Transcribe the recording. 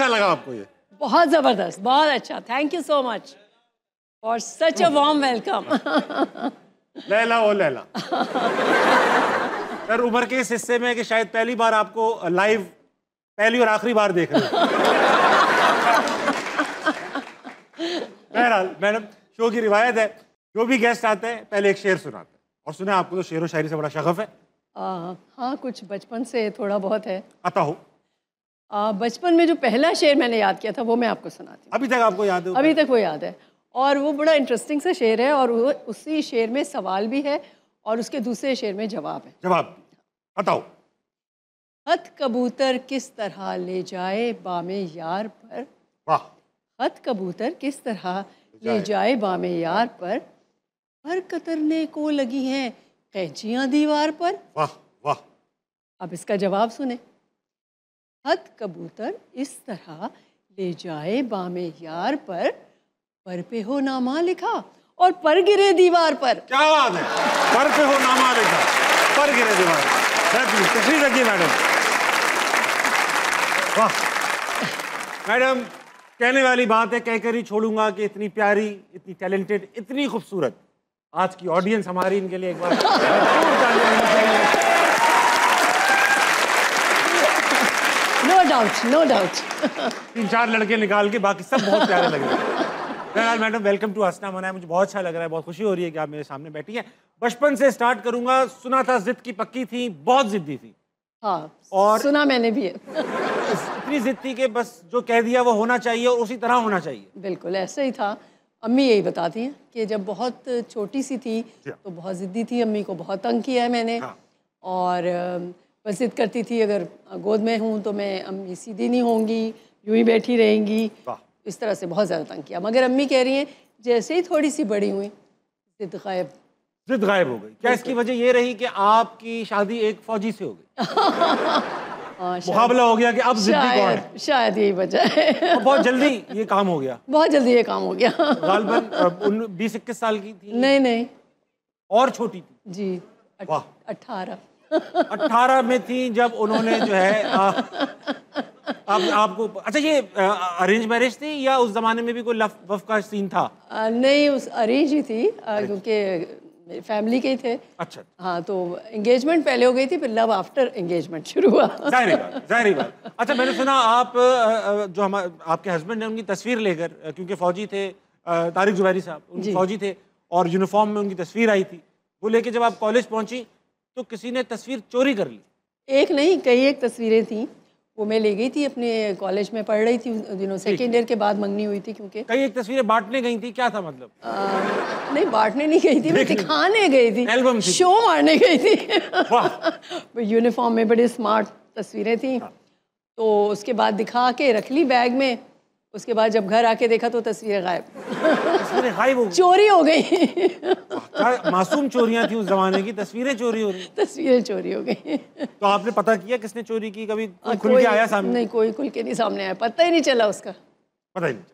कैसा लगा आपको ये? बहुत जबरदस्त, बहुत अच्छा। Thank you so much for such a warm welcome. Laila ओ लैला। सर उम्र के इस हिस्से में कि शायद पहली बार आपको लाइव पहली और आखिरी बार देख रहे हैं। बहरहाल मैडम, शो की रिवायत है जो भी गेस्ट आते हैं पहले एक शेर सुनाते हैं, और सुने आपको तो शेर व शायरी से बड़ा शगफ है। हाँ, कुछ बचपन से थोड़ा बहुत है। आता हो। बचपन में जो पहला शेर मैंने याद किया था वो मैं आपको सुनाती हूँ। अभी तक आपको याद है? अभी तक वो याद है, और वो बड़ा इंटरेस्टिंग सा शेर है, और वो उसी शेर में सवाल भी है और उसके दूसरे शेर में जवाब है। जवाब बताओ। हथ कबूतर किस तरह ले जाए बामे यार पर। वाह। हथ कबूतर किस तरह ले जाए बामे यार पर कतरने को लगी हैं कैंचियां दीवार पर। वाह वाह। अब इसका जवाब सुने। हथ कबूतर इस तरह ले जाए बामे यार पर पे हो नामा लिखा और पर गिरे दीवार पर। क्या बात है, पर पे हो नामा लिखा, पर गिरे दीवार पर। तशरीफ रखिए मैडम। वाह मैडम, कहने वाली बात है, कहकर ही छोड़ूंगा कि इतनी प्यारी, इतनी टैलेंटेड, इतनी खूबसूरत आज की ऑडियंस हमारी, इनके लिए एक बार नो डाउट, नो डाउट। 3-4 लड़के निकाल के बाकी सब बहुत प्यारे लगे। बहरहाल मैडम, वेलकम टू हंसना मना है। मुझे बहुत अच्छा लग रहा है, बहुत खुशी हो रही है कि आप मेरे सामने बैठी हैं। बचपन से स्टार्ट करूंगा। सुना था जिद की पक्की थी, बहुत जिद्दी थी। हाँ, और सुना मैंने भी है। इतनी जिद थी कि बस जो कह दिया वो होना चाहिए और उसी तरह होना चाहिए। बिल्कुल ऐसे ही था। अम्मी यही बताती हैं कि जब बहुत छोटी सी थी तो बहुत ज़िद्दी थी, अम्मी को बहुत तंग किया है मैंने। हाँ। और बस जिद करती थी, अगर गोद में हूँ तो मैं अम्मी सीधी नहीं होंगी, यूं ही बैठी रहेंगी। इस तरह से बहुत ज़्यादा तंग किया, मगर अम्मी कह रही हैं जैसे ही थोड़ी सी बड़ी हुई जिद गायब। जिद गायब हो गई। क्या इसकी वजह ये रही कि आपकी शादी एक फौजी से हो गई? मुकाबला हो गया कि अब जिद्दी कौन है? शायद यही वजह है। बहुत जल्दी ये काम हो गया। बहुत जल्दी ये काम हो गया। गालबन 20-21 साल की थी? नहीं और छोटी थी जी। वाह। 18 में थी जब उन्होंने जो है आपको। अच्छा, ये अरेंज मैरिज थी या उस जमाने में भी कोई लव वफ का सीन था? नहीं, उस अरेंज ही थी, क्योंकि मेरी फैमिली के ही थे। अच्छा। हाँ, तो एंगेजमेंट पहले हो गई थी, फिर लव आफ्टर एंगेजमेंट शुरू हुआ। जाहिर बात। अच्छा, मैंने सुना आप जो आपके हस्बैंड ने उनकी तस्वीर लेकर, क्योंकि फौजी थे, तारिक जुबैरी साहब उनकी फौजी थे और यूनिफॉर्म में उनकी तस्वीर आई थी, वो लेके जब आप कॉलेज पहुंची तो किसी ने तस्वीर चोरी कर ली। एक नहीं, कई एक तस्वीरें थी, वो मैं ले गई थी अपने कॉलेज में, पढ़ रही थी उन दिनों, सेकेंड ईयर के बाद मंगनी हुई थी। क्योंकि कई एक तस्वीरें बांटने गई थी, क्या था मतलब? नहीं, बांटने नहीं गई थी, मैं दिखाने गई थी, एल्बम थी, शो मारने गई थी। यूनिफॉर्म में बड़ी स्मार्ट तस्वीरें थी। तो उसके बाद दिखा के रख ली बैग में। उसके बाद जब घर आके देखा तो तस्वीरें गायब। तस्वीरें गायब हो गई, चोरी हो गई। मासूम चोरियां थी उस जमाने की, तस्वीरें चोरी हो रही। तस्वीरें चोरी हो गई। तो आपने पता किया किसने चोरी की? कभी खुल के आया सामने? नहीं, कोई खुल के नहीं सामने आया, पता ही नहीं चला उसका। पता ही नहीं।